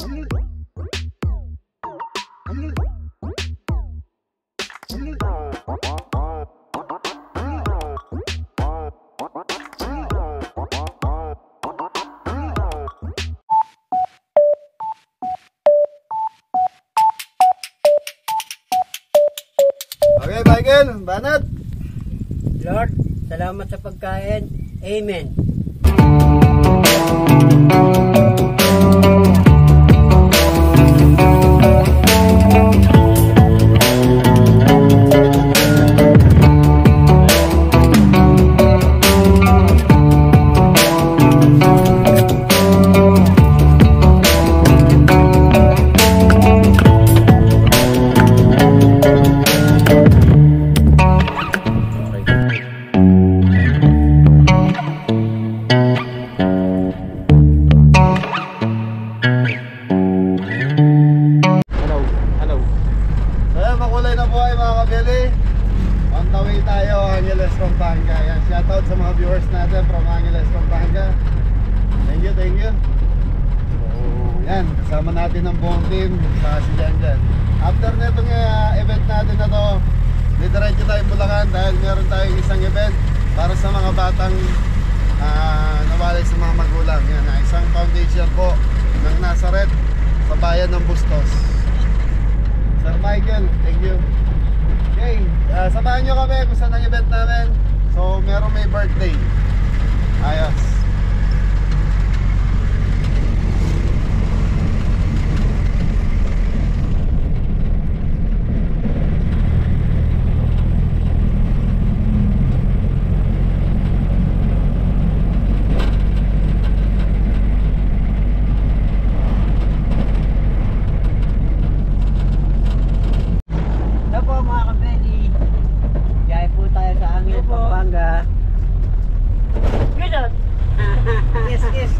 Okay, Michael, banat. Lord, salamat sa pagkain. Amen. Shoutout sa mga viewers natin from Angeles, Pampanga. Thank you. Yan, kasama natin ang buong team sa si Janjan. After netong event natin na to, didiretso tayong Bulacan dahil meron tayong isang event para sa mga batang nawalay sa mga magulang. Yan, isang foundation po ng Nazaret sa bayan ng Bustos. Sir Michael, thank you. Okay, samahan nyo kami kung saan ang event namin. So, meron may birthday. Ayos. Pampanga. Kiss.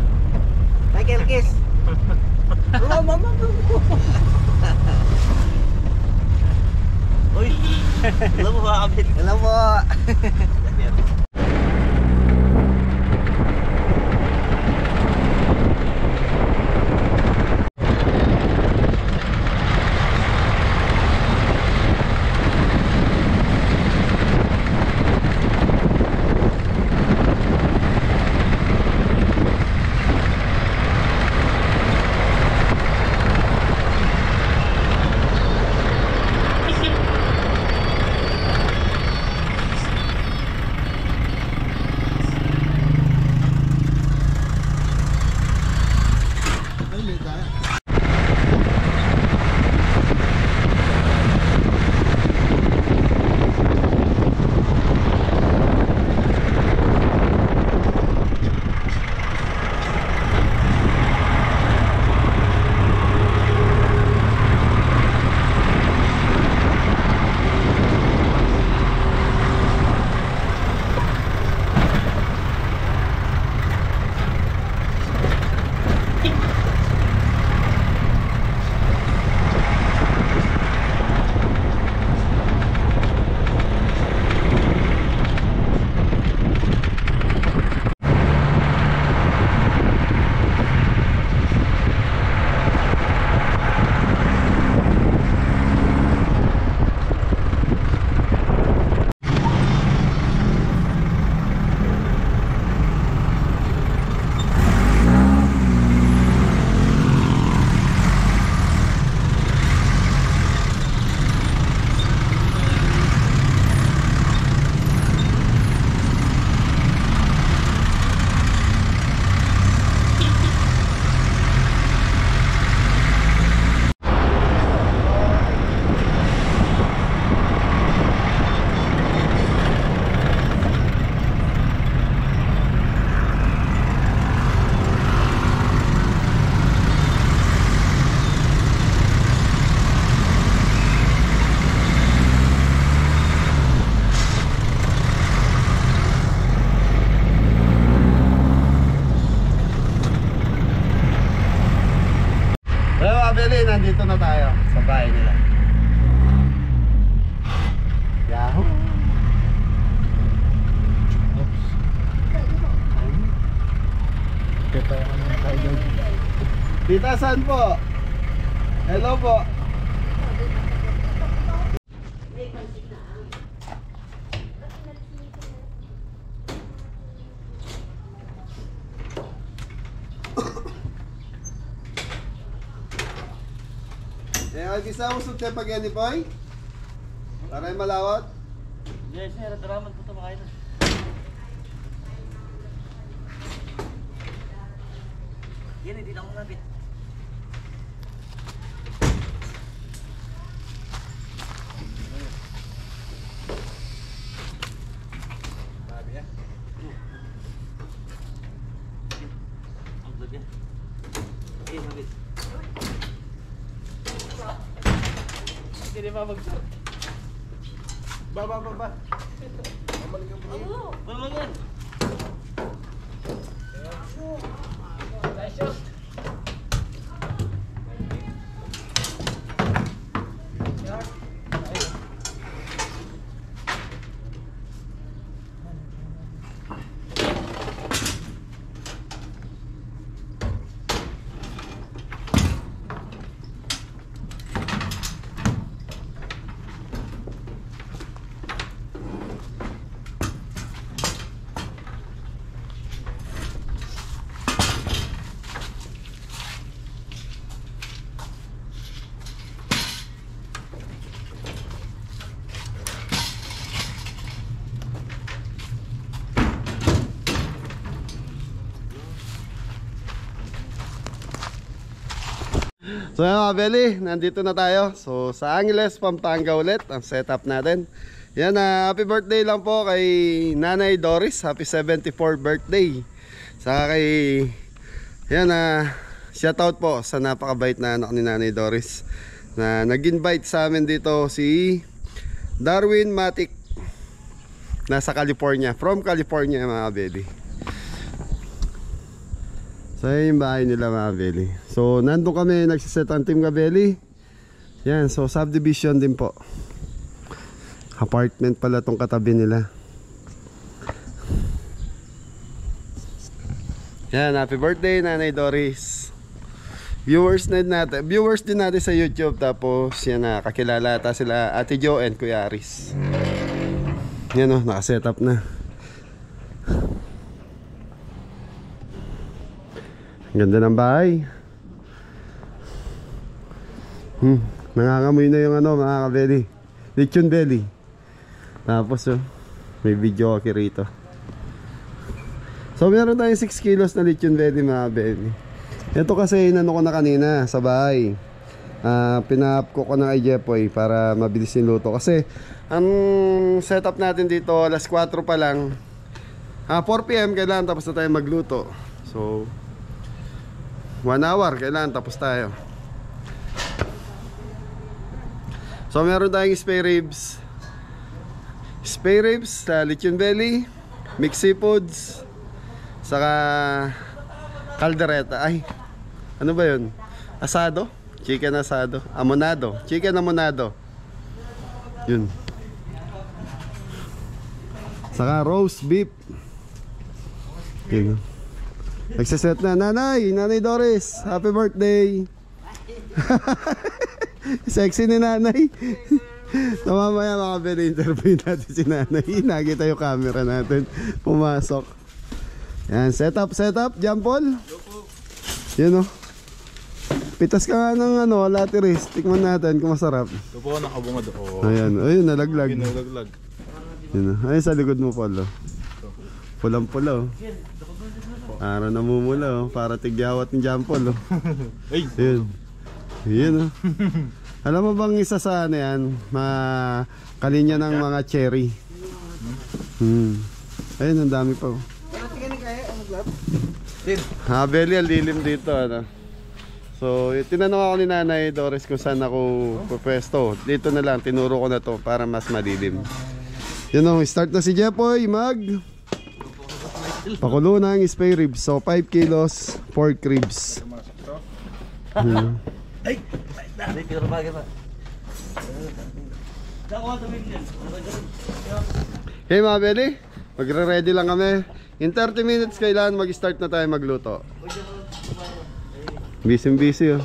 Michael, kiss. Hello, mama. Uy. Hello po, kapit. Hello po. Nandito na tayo sa bahay nila. Yahoo! Oops. Tita, saan po? Hello po. Bisa mo sud kay pagani boy? Para malawat. Yes, sir. Daraman po ito mga idol. Yan, hindi na ako nabit. Sabi niya? Ang lagyan. Okay, nabit. Hindi ba mag-shot? Baba. Mamalik ang buhay. Wala lang yan. Nice shot. So yan mga Belly, nandito na tayo. So sa Angeles, Pampanga ulit ang setup natin. Yan, happy birthday lang po kay Nanay Doris. Happy 74th birthday. Saka kay yan, shoutout po sa napakabait na anak ni Nanay Doris na nag-invite sa amin dito, si Darwin Matic. Nasa California, from California mga Belly. So yun yung bahay nila mga Belly. So nandun kami nagsiset ang team Gabelli. Yan, so subdivision din po. Apartment pala tong katabi nila. Yan, happy birthday Nanay Doris. Viewers din natin sa YouTube. Tapos yan na, kakilala ata sila Ate Jo and Kuya Aris. Yan o, nakaset up na. Ganda ng bahay. Nangangamoy na yung ano mga kabeli. Lechon belly. Tapos may video ako rito. So meron tayong 6 kilos na lechon belly mga kabeli. Ito kasi inano ko na kanina sa bahay. Pinap ko na kay Jepoy para mabilis yung luto. Kasi ang setup natin dito alas 4 pa lang. 4 PM kailangan tapos na tayo magluto. So 1 hour, kailangan tapos tayo. So meron tayong spare ribs, lechon belly, mixed seafoods, saka caldereta. Ay, ano ba yun? Asado? Chicken asado. Amonado. Chicken amonado. Yun. Saka roast beef. Yun. Nagsiset na. Nanay Doris, happy birthday. Sexy ni Nanay. So mamaya makabili interview natin si Nanay. Nakita yung camera natin pumasok. Yan, set up Jampol. Yan o. Pitas ka nga ng latiris. Tikman natin kung masarap. Ito po nakabungad ako. Ayun, nalaglag. Pinalaglag. Yan o. Ayun sa likod mo Paul. Pulang-pula o. Para namumula para tigyawat ng Jampol oh. Ay! Yun oh. Alam mo bang isa sa ano yan? Kalinya ng mga cherry. Ayun, ang dami pa oh. Belly, ang lilim dito ano. So tinanong ako ni Nanay Doris kung saan ako pupwesto. Dito na lang, tinuro ko na to para mas madilim. Yun oh, start na si Jepoy pakulo ng spare ribs. So 5 kilos pork ribs. Ay! Ay, pero bagay pa. Hey mga Belly, magre-ready lang kami. In 30 minutes kailangan mag-start na tayo magluto. Busy oh.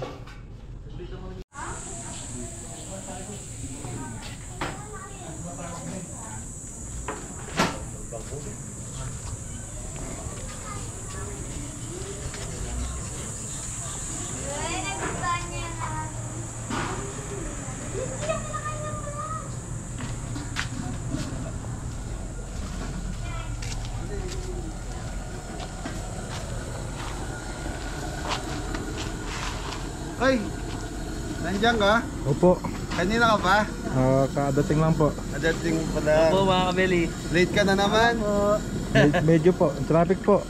Ay, nandiyan ka? Opo. Kanina ka pa? Kadating lang po. Adating pala. Opo mga kabeli. Late ka na naman. Medyo po. Traffic po.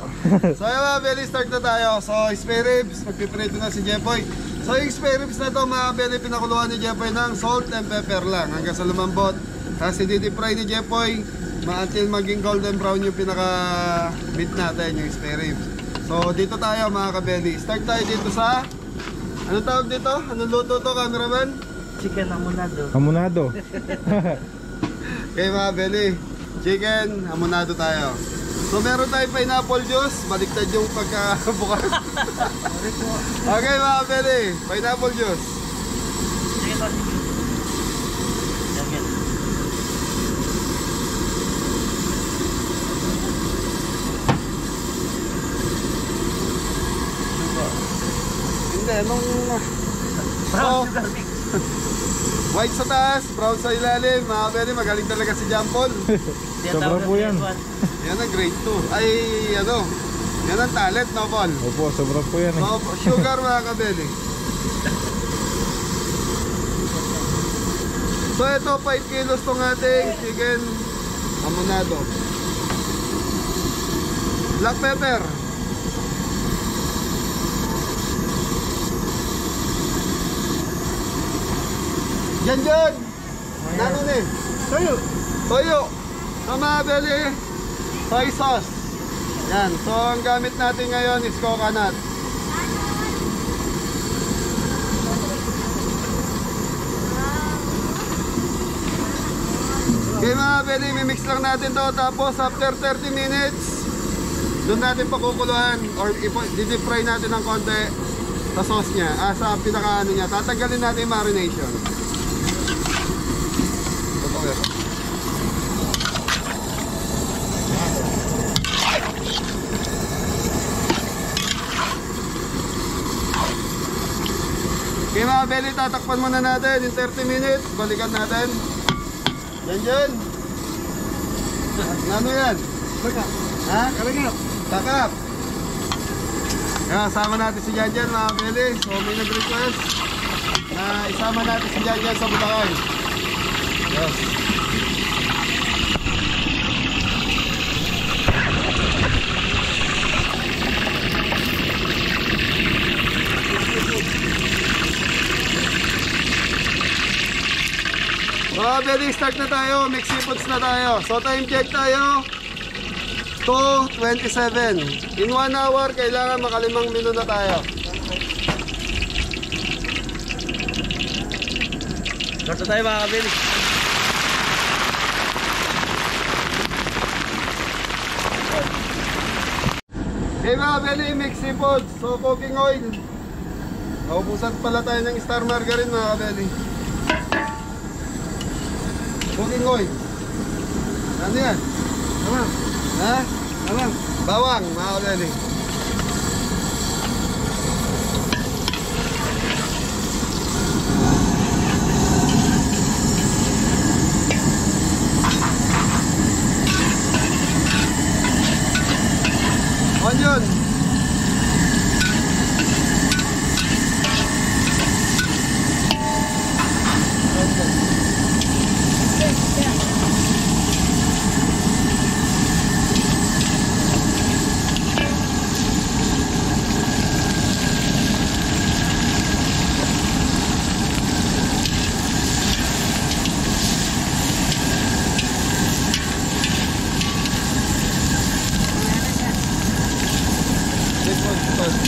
So yun mga belly, start na tayo. So spare ribs, magpiprito na si Jepoy. So yung spare ribs na to mga belly, pinakuluan ni Jepoy ng salt and pepper lang hanggang sa lumambot. Tapos i-deep fry ni Jepoy until maging golden brown yung pinaka meat natin, yung spare ribs. So dito tayo mga kabeli. Start tayo dito sa, ano tawag dito? Anong luto to, cameraman? Chicken amunado. Hamonado. Okay mga belly, chicken hamonado tayo. So meron tayong pineapple juice, baliktad yung pagkabukas. Okay mga belly, pineapple juice. Sige to, sige. Yan. Hindi, nung Brown Oh. sugar mix. white sa taas, brown sa ilalim, mga belly, magaling talaga si John Paul. Sobra po yan. Yan ang grade 2. Ay, ano, yan ang talent, no Paul? Opo, sobra po yan eh. So, sugar mga kabeli. So ito 5 kilos tong ating chicken hamonado. Black pepper. Yan. Nanon eh. Toyo. Toyo. So mga beli, soy sauce. Yan. So ang gamit natin ngayon is coconut. Okay mga beli, mimix lang natin to. Tapos after 30 minutes, doon natin pakukuluan or i-deep fry natin ng konti sa sauce niya, sa pinaka ano niya. Tatanggalin natin yung marination. Okay. Okay mga belly, tatakpan muna natin in 30 minutes. Balikan natin. Yan. Ano yan? Takap. Ha? Takap. Takap. Yan, sama natin si Janjan mga belly. So may nag-request na isama natin si Janjan sa Bulacan. Yes. So, belly, start na tayo. Mix seafoods na tayo. So, time check tayo. 2:27. In 1 hour, kailangan makalimang minuto na tayo. Start na tayo mga kabeli. Okay mga belly, mix seafoods. So, cooking oil. Naubusan pala tayo ng star margarine mga belly. Cooking oil. Ano yan? Tamam. Ha? Tamam. Bawang mga belly. Onion. This one's first.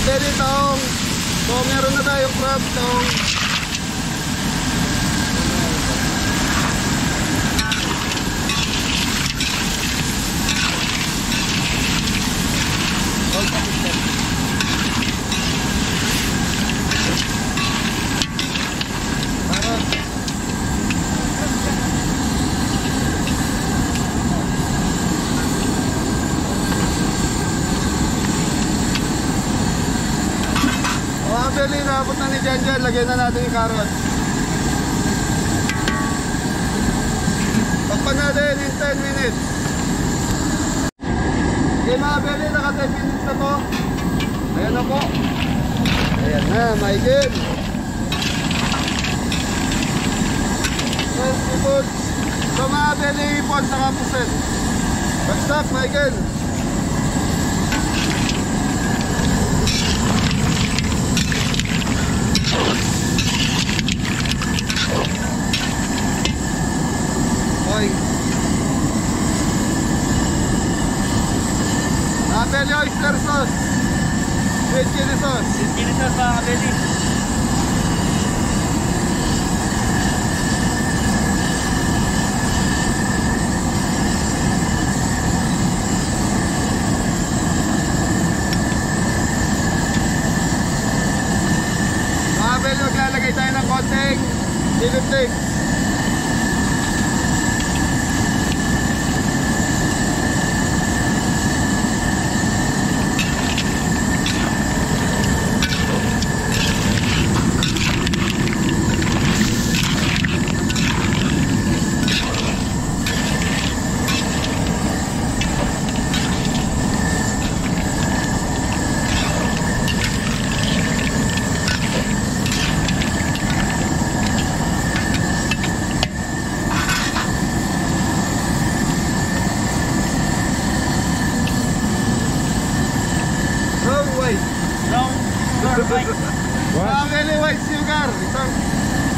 Belly taong. So meron na tayong crab taong. Belly, naabot na ni Janjan. Lagyan na natin yung carrot. natin in 10 minutes. Okay mga beli, naka 10 minutes na to. Ayan na po. Ayan na, Michael. First seafood. So mga beli, ipon sa kapuset. Backstop, Michael. Okay. Belly oyster sauce. Sweet chili sauce. Sweet chili sauce mga kabeli. Mga belly, maglalagay tayo ng konting chili flakes. What? Family white sugar, isang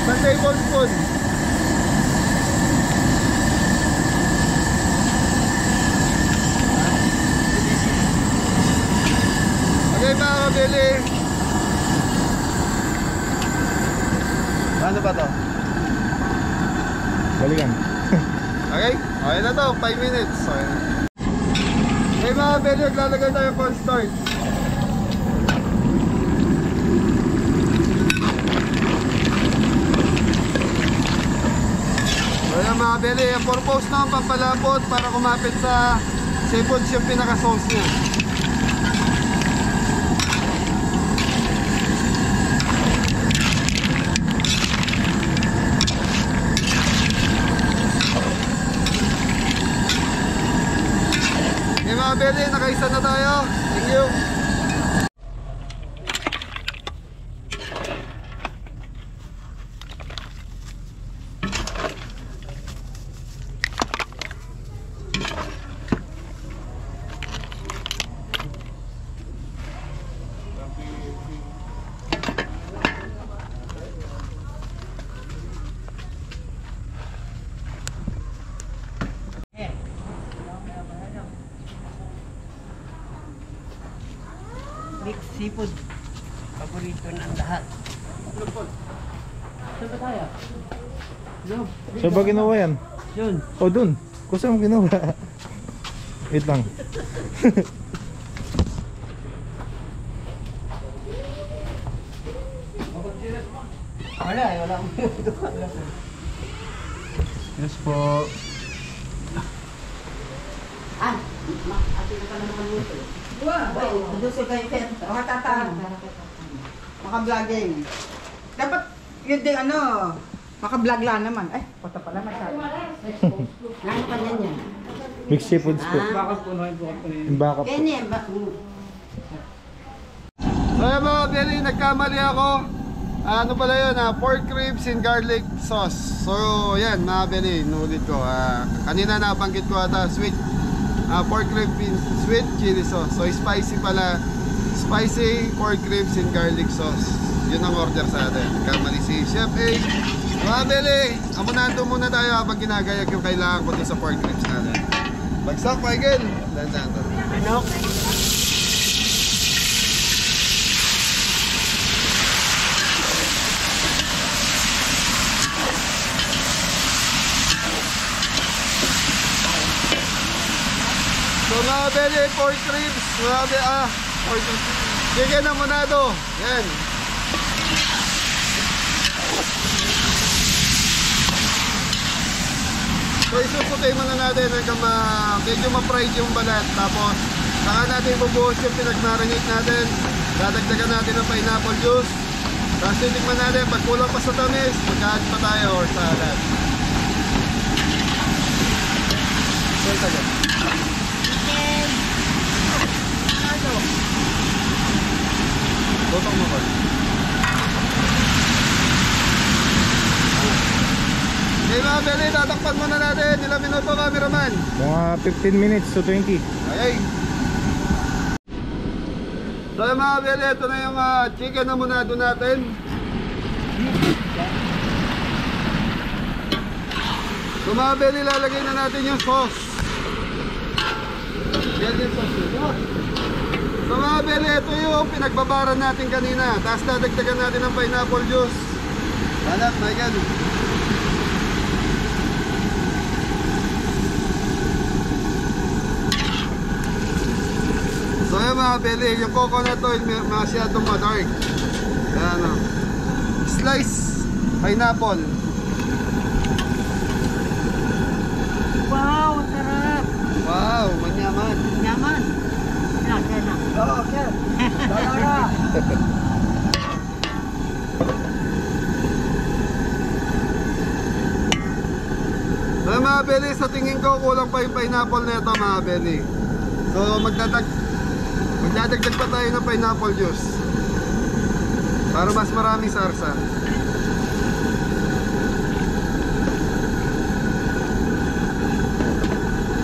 tablespoon. Okay mga kabili. Ano ba to? Balikan. Okay? Okay na to, 5 minutes. Okay mga kabili, maglalagay tayo cornstarch. Ayan mga beli, ang purpose na pampalapot para kumapit sa seafoods yung pinaka-sauce niya. Okay mga beli, nakaisa na tayo. Thank you. Mixed seafood. Paborito ng lahat. Saan ba tayo? No. Saan ba ginawa yan? Yun. O dun. Kung saan mo ginawa? Wait lang. Wala eh. Wala akong Yes po. Maka-vlogging. Dapat yun din ano, maka-vlog lang naman. Ay, pata pala masyado. Ano ka yan? Mixed seafoods po. Yung backup po. Ganyan ba? So yan mga beli, nagkamali ako. Ano pala yun, pork ribs in garlic sauce. So yan mga beli, nulit ko. Kanina nabanggit ko ata, sweet pork rib in sweet chili sauce. So spicy pala, spicy pork ribs in garlic sauce. Yun ang order sa atin. Nagkamali si Chef A. Mga beli, amunado muna tayo habang ginagayag yung kailangan ko dun sa pork ribs natin. Bagsak, Michael. Dandan to. Ano? So mga beli, pork ribs, mga beli, pork ribs, chicken amunado, yan. So isusutay muna natin hanggang medyo ma-fried yung balat. Tapos saka natin bubuhos yung pinag-marinate natin. Dadagdagan natin ng pineapple juice. Tapos titikman natin, pag kulang pa sa tamis, magkahat pa tayo or salad. Kwenta dyan. Chicken. Ano? Totong mo ba? Okay mga Beli, tatakpan muna natin. Ilang minuto cameraman? Mga 15 minutes to 20. Ay. So mga Beli, ito na yung chicken na munado natin. So mga Beli, lalagay na natin yung sauce. Yan yung sauce nito. So mga Beli, ito yung pinagbabaran natin kanina. Tapos dadagdagan natin ng pineapple juice. Anak, Michael. So yun mga Beli, yung coconut oil masyadong madark. Ayan o. Slice pineapple. Wow, sarap. Wow, manyaman. Yaman. Yan, yan na. Oo, okay. Dala. So mga Beli, sa tingin ko kulang pa yung pineapple nito mga Beli. So magdadagdag pa tayo ng pineapple juice para mas maraming sarsa.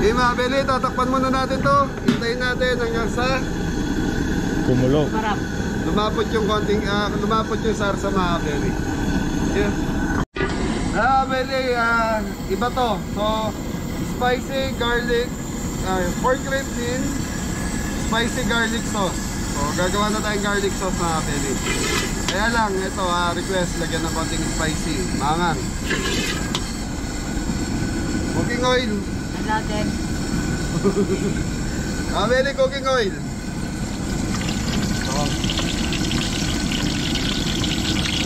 Okay mga Beli, tatakpan muna natin to. Hintayin natin hanggang sa Kumulo. Sarap. lumapot yung konting, lumapot yung sarsa mga Beli. Yeah. Beli, iba to. So, spicy garlic, pork ribs in spicy garlic sauce. So, gagawa na tayong garlic sauce mga Beli. Kaya lang, ito request, lagyan ng konting spicy. Mangang. Cooking oil. Natin. Beli, cooking oil.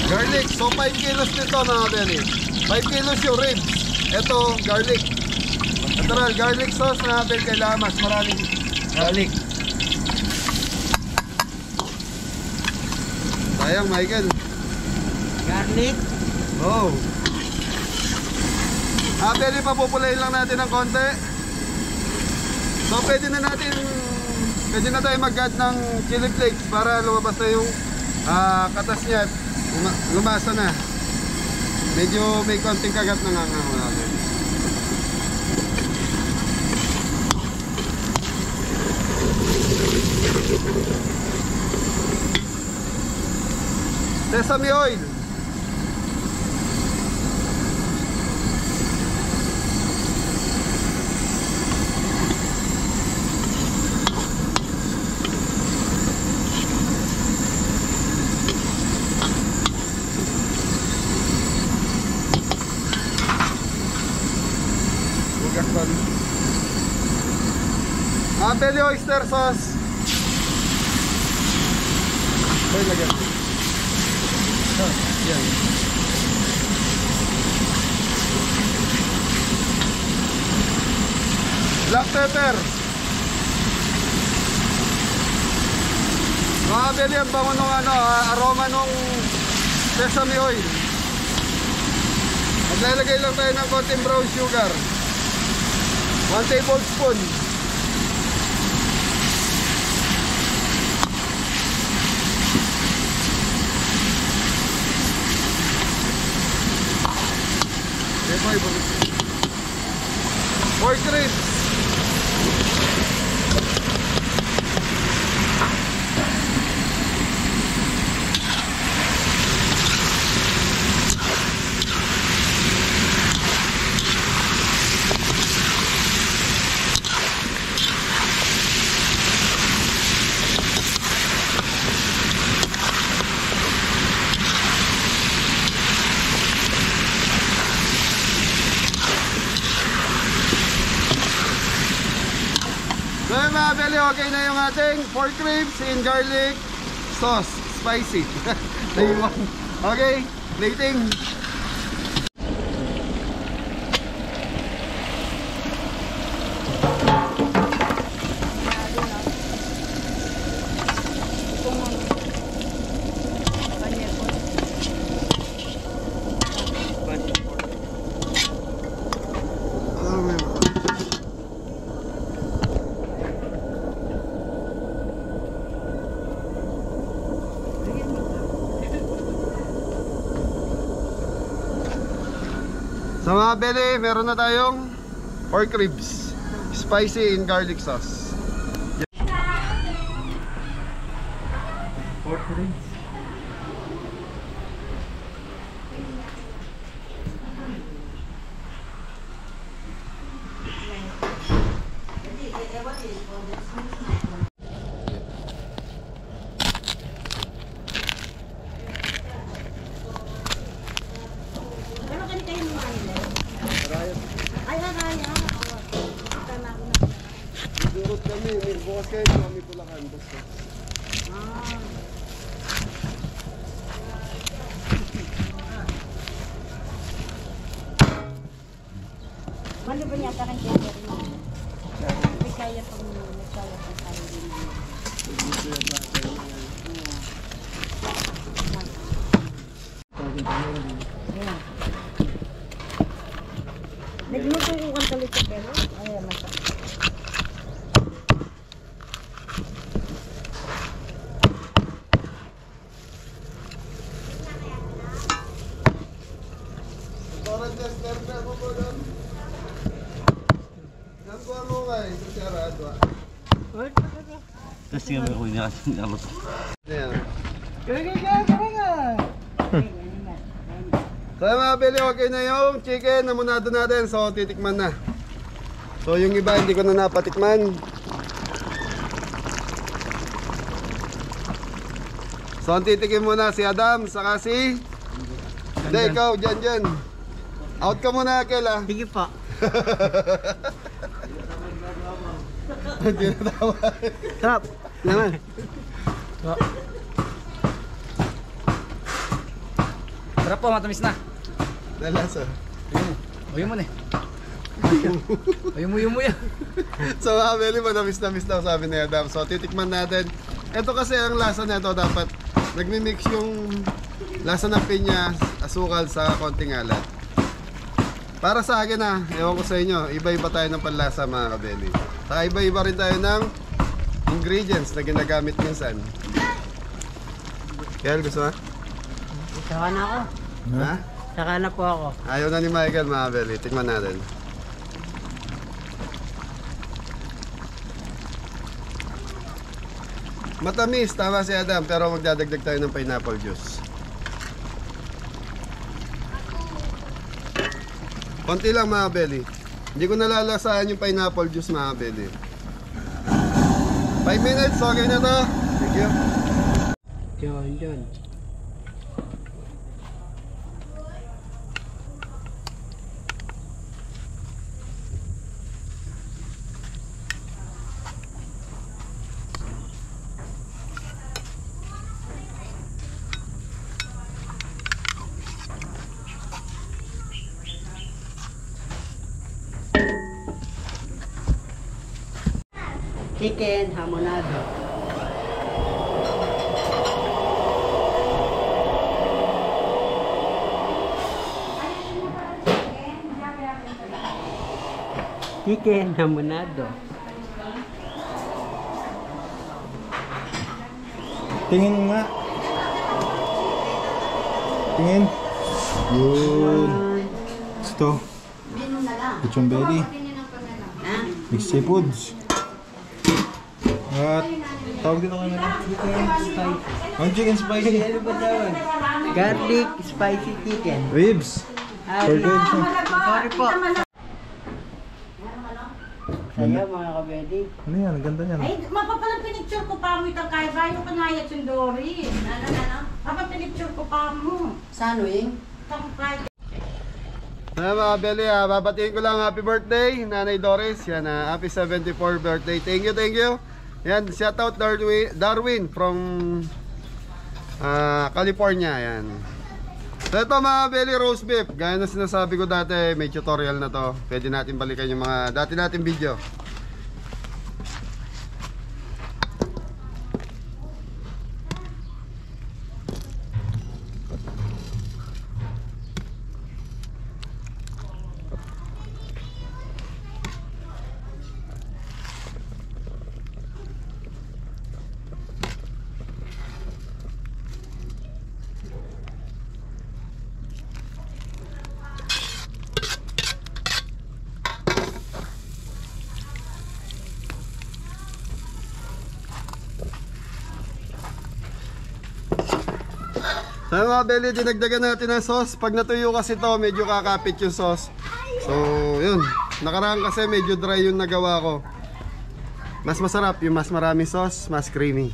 Garlic, so 5 kilos nito mga Beli. 5 kilos yung ribs. Ito, garlic. Natural, garlic sauce na natin kailangan mas maraming garlic. Sayang, Michael. Garlic. Oh. Beli, papupulayin lang natin ng konti. So, pwede na tayo mag-add ng chili flakes para lumabas na yung katas niya at lumasa na. Medyo may konting kagat na nga natin. Sesame oil. Beli oyster sauce. Boy, lagyan. Yan. Black pepper. Mga Beli, ang bango nung aroma nung sesame oil. Maglalagay lang tayo ng konting brown sugar. 1 tablespoon. Pork ribs. So mga Beli, okay na yung ating pork ribs in garlic sauce. Spicy. Okay, plating. So mga beli, meron na tayong pork ribs, spicy in garlic sauce. Pork ribs. Durot kami, bukas kayo kami Bulacan. Basta. Ano ba niya sa kanya rin? May kaya pang nagkaya pang tayo din. Nagluto yung kantalito pero ay masakit. Parang just na ako po doon. Nakuha mo nga eh, sa charado ah. Kasi kami ako inakasin ako. Ayan. Kaya. So mga beli, okay na yung chicken na munado natin. So titikman na. So yung iba hindi ko na napatikman. So ang titikim muna si Adam, saka si... Hindi, ikaw, dyan. Out ka muna, Akel ah. Sige po. Hindi na tawa. Sarap. Naman. Sarap po, matamis na. Nalasa. Uyum mo na eh. Uyum mo yan. So mga beli, manamis-namis daw sabi ni Adam. So titikman natin. Ito kasi ang lasa nito dapat nagmi-mix yung lasa ng pinya, asukal sa konting alat. Para sa akin ewan ko sa inyo, iba-iba tayo ng panlasa mga kabeli. Saka iba-iba rin tayo ng ingredients na ginagamit minsan. Kel, gusto mo? Saka na ako. Ha? Saka na po ako. Ayaw na ni Michael mga kabeli. Tikman natin. Matamis, tama si Adam, pero magdadagdag tayo ng pineapple juice. Konti lang mga belly. Hindi ko nalalasaan yung pineapple juice mga belly. 5 minutes, okay na to. Thank you. John. Chicken hamonado. Chicken hamonado. Tingin nga. Tingin. Yun. Gusto. Lechon belly. Mixed seafoods. At tawag dito kami na. Ang chicken spicy. Ano ba tawag? Garlic spicy chicken. Ribs. Pork ribs. Sorry po. Saya mga kabedi. Ano yan? Ang ganda niyan. Ay, mapapalang pinicture ko pa mo itang kaya ba yung kanayat yung Dory. Ano? Papa pinicture ko pa mo. Sano yung? Itang kaya. Mga belly, babatiin ko lang happy birthday Nanay Doris. Yan, happy 74th birthday. Thank you. Yan, shout out Darwin from California. Yan. So ito mga belly, roast beef. Gaya na sinasabi ko dati, may tutorial na to. Pwede natin balikan yung mga dati nating video. Sa mga belly, dinagdagan natin ng sauce. Pag natuyo kasi to, medyo kakapit yung sauce. So, yun. Nakaraan kasi medyo dry yung nagawa ko. Mas masarap yung mas maraming sauce, mas creamy.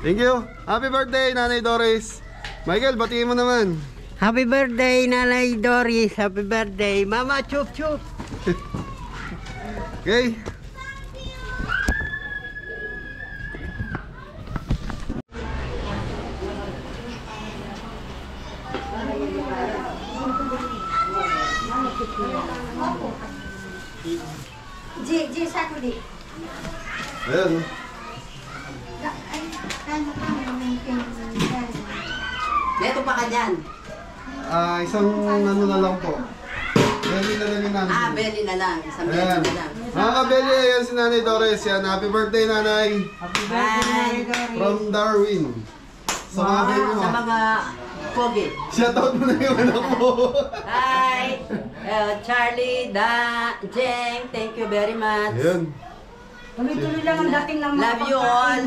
Thank you. Happy birthday, Nanay Doris. Michael, batiin mo naman. Happy birthday, Nanay Doris. Happy birthday, Mama Chup Chup. Okay. Ji, sakudi. Ayan. Neto pa ka dyan. Isang ano na lang po. Belly na lang yung namin. Belly na lang. Isang Ayan. belly na lang. Mga kabeli, ayan si Nanay Doris. Yan, happy birthday, Nanay. Hi. From Darwin. Sa mga baby mo. Sa mga pogi. Shoutout mo na yung anak mo. Hi. Charlie, Jeng, thank you very much. Ayan. Tuloy-tuloy lang ang dating ng mga Love you all.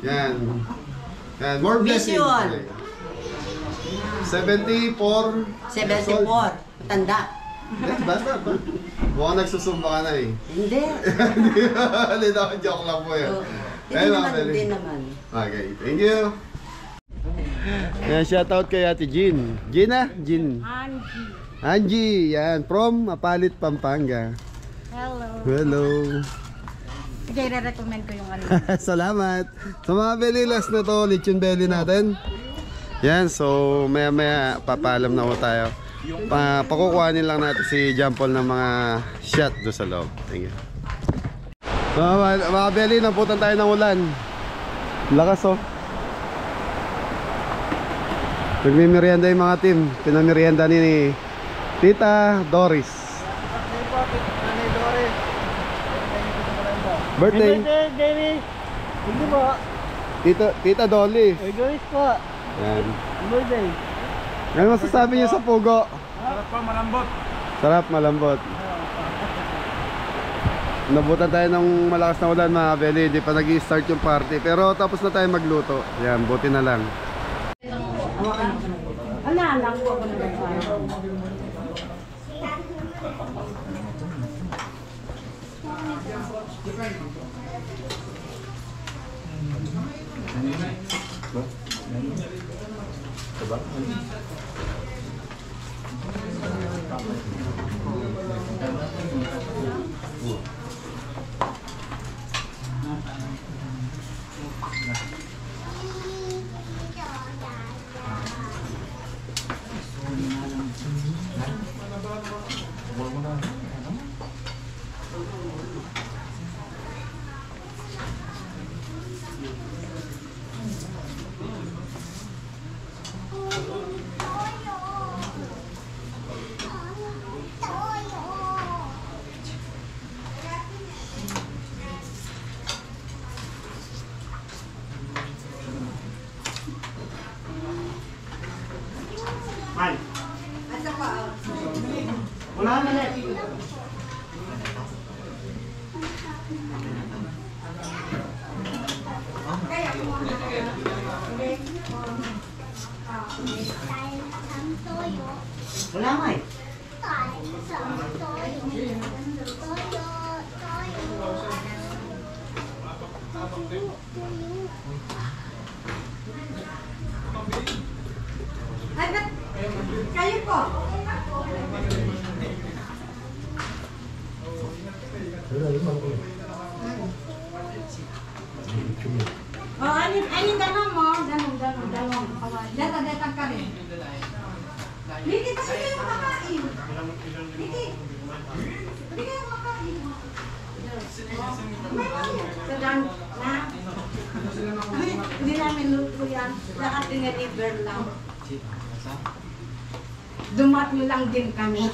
Yan. Yan, more Miss blessings. you all. 74. 74. Tanda. Basta pa. Mukhang nagsusumba ka na eh. Hindi. Hindi na, joke lang po yun. Hindi naman, hindi naman. Okay, thank you. Yan, shoutout kay Ate Jean. Gina? Jean. Angie. Angie, yan. From Apalit, Pampanga. Hello. Hello. Sige, re-recommend ko yung ano. Salamat. Sa mga belly last na to, lechon belly natin. Yan, so maya maya papaalam na po tayo. Pakukuhanin lang natin si John Paul ng mga shot doon sa loob. Thank you. So, mga belly, naputan tayo ng ulan. Lakas oh. Nagmimerienda yung mga team. Pinamerienda ni Tita Doris. Birthday. Baby. Hindi mo. Tita Dolly. Egoist po. Yan. Birthday. Ano masasabi niyo sa pugo? Sarap pa, malambot. Sarap, malambot. Nabutan tayo ng malakas na ulan mga belly. Hindi pa nag-i-start yung party. Pero tapos na tayo magluto. Yan, buti na lang. Alam ko ako na Wala nga eh. Ay, ba't kayo po? Oh, alin dalawang mo? Dalawang. Datang ka rin. Liki, kasi kayo makakain. Liki. Liki kayo makakain. Sadan na. Hindi namin luto yan. Lahat tineliver lang. Dumating lang din kami.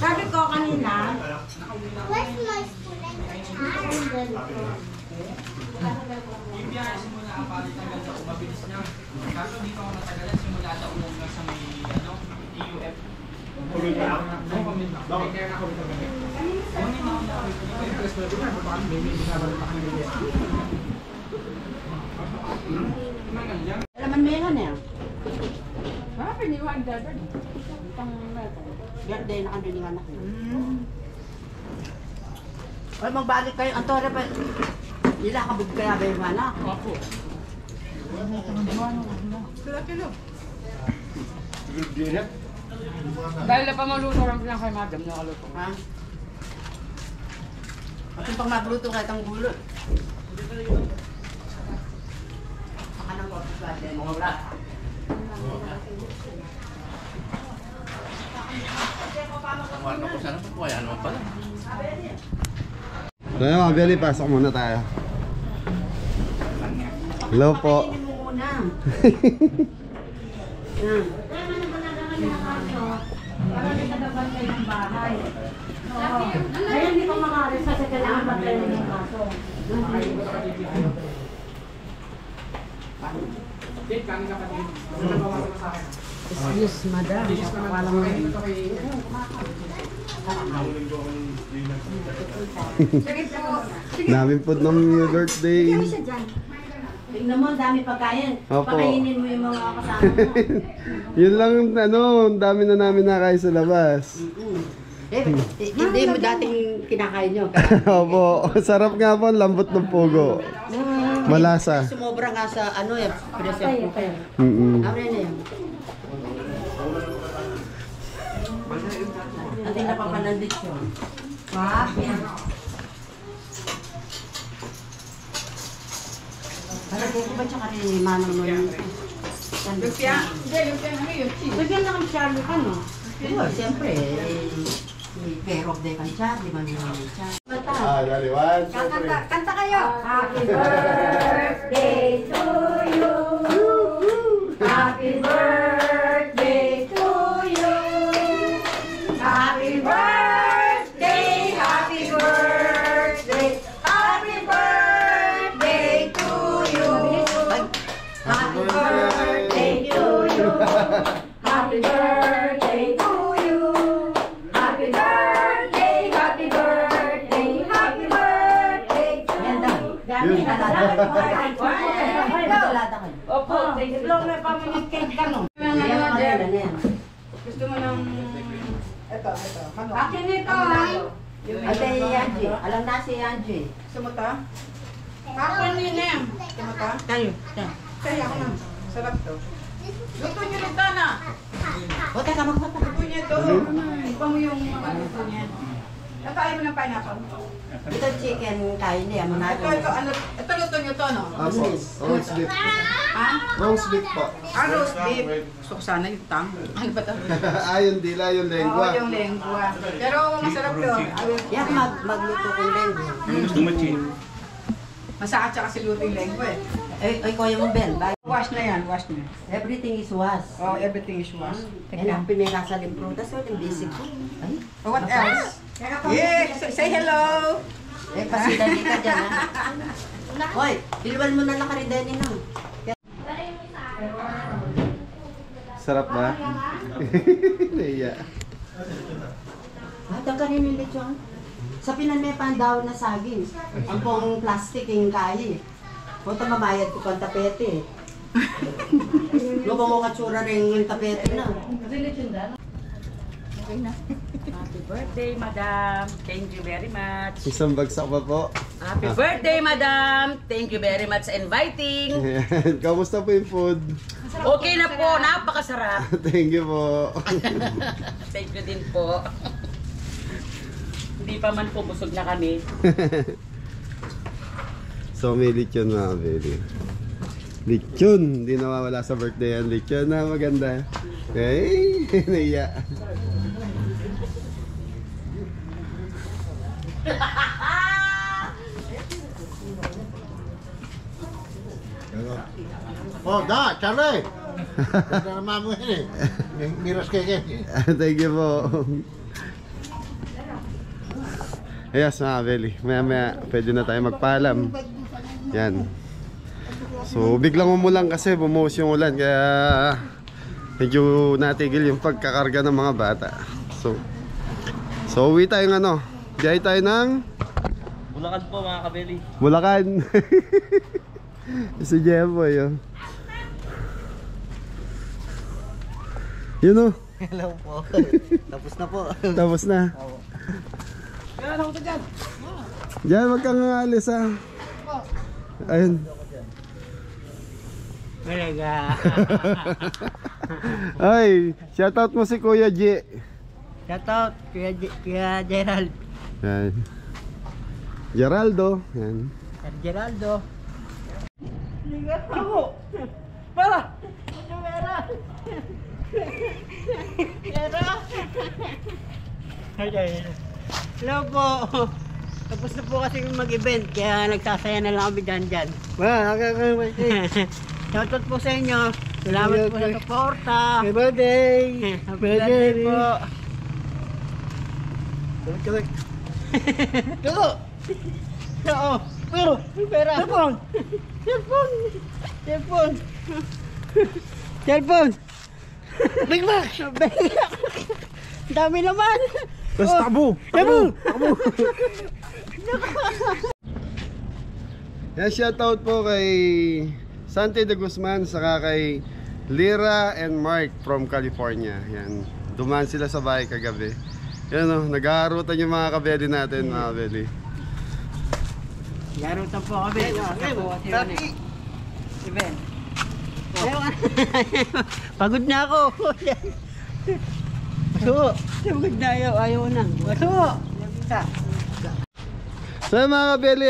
Sabi ko kanina, Where's my spoon and the jar? Ibiyahin mo na apalit hanggang sa mabilis niya. Kaso dito ako natagalan simula sa unang sa may AUF. Alaman mo yan eh. Birthday na kami ng anak niya. Ay, magbalik kayo. Ang tore pa. Nilakabog kaya ba yung anak? Opo. Kilo. Dahil na pa maluto lang kay madam, nakaluto. Ha? At yung pang magluto kahit ang gulo. Saka ng office ba din? Mga wala. Ano ko sana po kaya naman pala. So yun mga Beli, pasok muna tayo. Hello po. Pakainin mo muna. Yan. Para hindi ka nabantay ng bahay. Ay, hindi pa makaris kasi kailangan bantayan ng kaso. Date, kanin ka pa din. Ano ba sa akin? Excuse, madam. Walang Namin po ng new birthday. tingnan mo, ang dami pagkain. Opo. Pakainin mo yung mga kasama mo. Yun lang ano, ang dami na namin nakain sa labas. Hindi mo dating kinakain nyo. Opo, sarap nga po, ang lambot ng pugo. Malasa. Sumobra nga sa ano eh, pressure cooker. Abre na yan. Ating napapanandit yun. Wah, yan. Palagay ko ba tsaka rin manang mo yun? Lumpia? Hindi, lumpia na yun. Lagyan lang ang Charlie ka, no? Siyempre, pero day kang Charlie, mami naman Charlie. Daliwan. Kanta kayo! Happy birthday to you! Happy birthday to you! Happy birthday! Happy birthday! Happy birthday to you! Happy birthday to you! Happy birthday to you! Happy birthday! Happy birthday! Happy birthday to you! Opo, itlog na pamilip cake ka no. Gusto mo ng... Ito. Akin ito, Ate Angie, alam na si Angie. Gusto mo to? Ako yun eh. Gusto mo to? Tayo. Kaya ako na. Sarap to. Luto niyo rin to na. O, teka, magpapalito. Luto niyo to. Iba mo yung luto niya. Nakain mo ng pineapple. Ito chicken kain niya, Ito, ano, ito luto niyo to, no? Apo, roast beef. Ha? Roast beef po. Roast beef. Gusto ko sana yung tang. Ano ba to? Yung dila, yung Oo, lengua. yung lengua. Pero masarap yun. Yan, magluto kong lenggo. Gusto mo chin? Masakit siya kasi luto yung lengua eh. Ay, kuya mo, Ben. Bye. Wash na yan, wash na. Everything is was. Oh, everything is wash. And ang pinirasa ng prutas, so yung basic ko. Ay, What else? Yeah, say hello! eh, pasidali ka dyan, ha? Hoy, bilwan mo na lang ka rin dahil nang. Sarap ba? Naiya. At ang kanin yung lechon. Sa pinanmepan daw na saging. Ang pong plastic yung kaya. Punta mamayad ko pang tapete. Lubang mo katsura rin yung tapete na. Happy birthday, madam. Thank you very much. Isang bagsak pa po. Happy birthday, madam. Thank you very much sa inviting. Ayan. Kamusta po yung food? Okay na po, napakasarap. Thank you po. Thank you din po. Hindi pa man po busog na kami. So may lechon mga baby. Lechon! Hindi nawawala sa birthday yan. Lechon na maganda. Okay? Naiya. Oh, da, Charlie! Ganda naman mo yun eh. Miras keke. Thank you po. Ayos mga Beli. Maya maya pwede na tayo magpaalam. Yan. So biglang umulan kasi bumuhos yung ulan kaya medyo natigil yung pagkakarga ng mga bata. So uwi tayo ng biyahe tayo ng Bulacan po mga kabeli. Bulacan. Si Jeboy oh. Yun oh. Hello po. Tapos na po. Tapos na. Diyan, wag kang alis ha. Ayun. Talaga. Ay, shoutout mo si Kuya G. Shoutout Kuya Gerald. Yan. Geraldo. Yan. At Geraldo. Ako! Para! Hello po. Tapos na po kasi mag-event kaya nagsasaya na lang kami dyan. Shoutout po sa inyo. Salamat po sa suporta. Happy birthday! Happy birthday po. Ako! Oo. Pero, pera. Cellphone! Cellphone. Big Mac! Dami naman. Tapos takbo! Yan, shoutout po kay Santi de Guzman saka kay Lira and Mark from California. Yan. Dumaan sila sa bahay kagabi. Yan o, nag-aarutan yung mga kabeli natin, mga kabeli. Garutan po kami. Event. Pagod na ako. Pagod na ayaw na. So mga kabeli,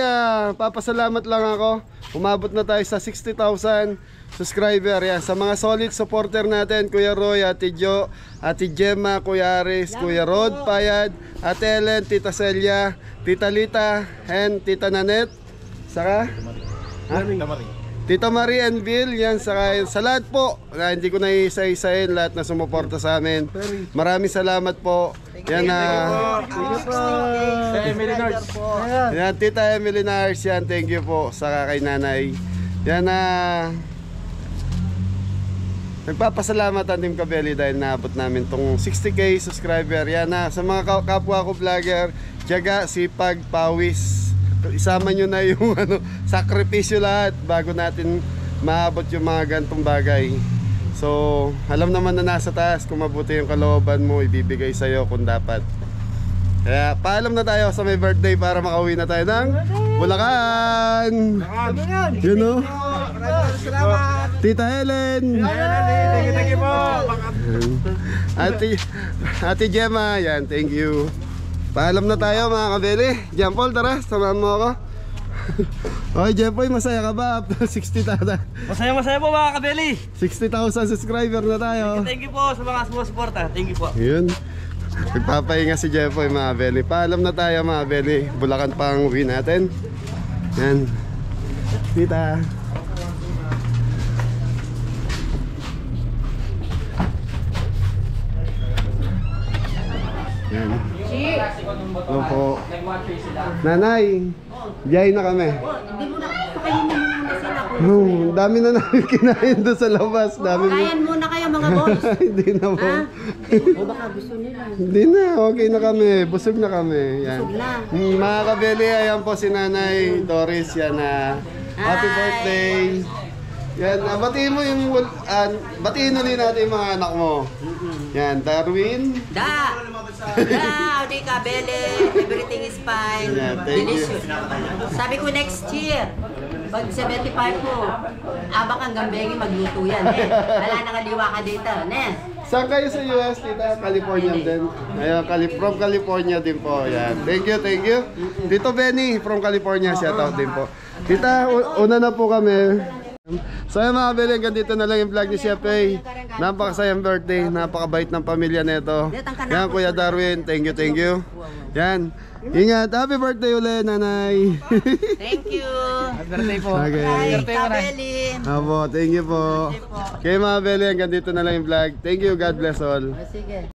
papasalamat lang ako. Umabot na tayo sa 60,000 subscriber. Yan. Sa mga solid supporter natin, Kuya Roy, Ate Jo, Ate Gemma, Kuya Aris, Kuya Rod Payad, Ate Ellen, Tita Celia, Tita Lita, and Tita Nanette. Saka? Tita Marie and Bill. Yan, saka sa lahat po na hindi ko na isa-isahin, lahat na sumuporta sa amin. Maraming salamat po. Yan na. Yan, Tita Emily Nars, yan, thank you po sa kay nanay. Yan na. Nagpapasalamat ang Team Kabeli dahil naabot namin tong 60k subscriber. Yan na, sa mga kapwa ko vlogger, tiyaga, sipag, pawis. Isama nyo na yung sakripisyo lahat bago natin maabot yung mga gantong bagay. So, alam naman na nasa taas, kung mabuti yung kalooban mo, ibibigay sa'yo kung dapat. Kaya paalam na tayo sa may birthday para makauwi na tayo ng Bulacan. You know? Tita Helen. Thank you po. Ate Gemma, yan, thank you. Paalam na tayo mga kabeli. Jean Paul, tara, samahan mo ako. Okay, Jeffoy, masaya ka ba after 60,000? Masaya po mga kabeli. 60,000 subscriber na tayo. Thank you po sa mga sumusuporta. Thank you po. Yun. Nagpapahinga si Jeffoy mga kabeli. Paalam na tayo mga kabeli. Bulacan pa ang uwi natin. Yan. Tita. Yan. Ano po? Nanay, biyahe na kami. Hindi mo na, pakainin mo muna sila. Dami na namin kinain doon sa labas. Kain muna kayo mga boys. Hindi na po. O baka gusto nila. Hindi na, okay na kami. Busog na kami. Yan. Busog na. Mga kabeli, ayan po si Nanay Doris. Yan na. Happy birthday. Yan, batiin mo yung batiin ulit natin yung mga anak mo. Yan, Darwin. Di Kabeli, everything is fine. Yeah, thank you. Delicious. Sabi ko next year, pag 75 mo, abak hanggang bengi magluto yan. Wala na kaliwa ka dito. Saan kayo sa US, tita? California din. Ayan, from California din po. Yan. Thank you, thank you. Tito Benny from California, shout out din po. Tita, una na po kami. So ayun mga kabeli, hanggang dito na lang yung vlog ni Chef A. Napakasayang birthday, napakabait ng pamilya nito. Yan Kuya Darwin, thank you, thank you. Yan, ingat, happy birthday ulit nanay. Thank you. Happy birthday po. Okay. Kabeli. Apo, thank you po. Okay mga kabeli, hanggang dito na lang yung vlog. Thank you, God bless all. Sige.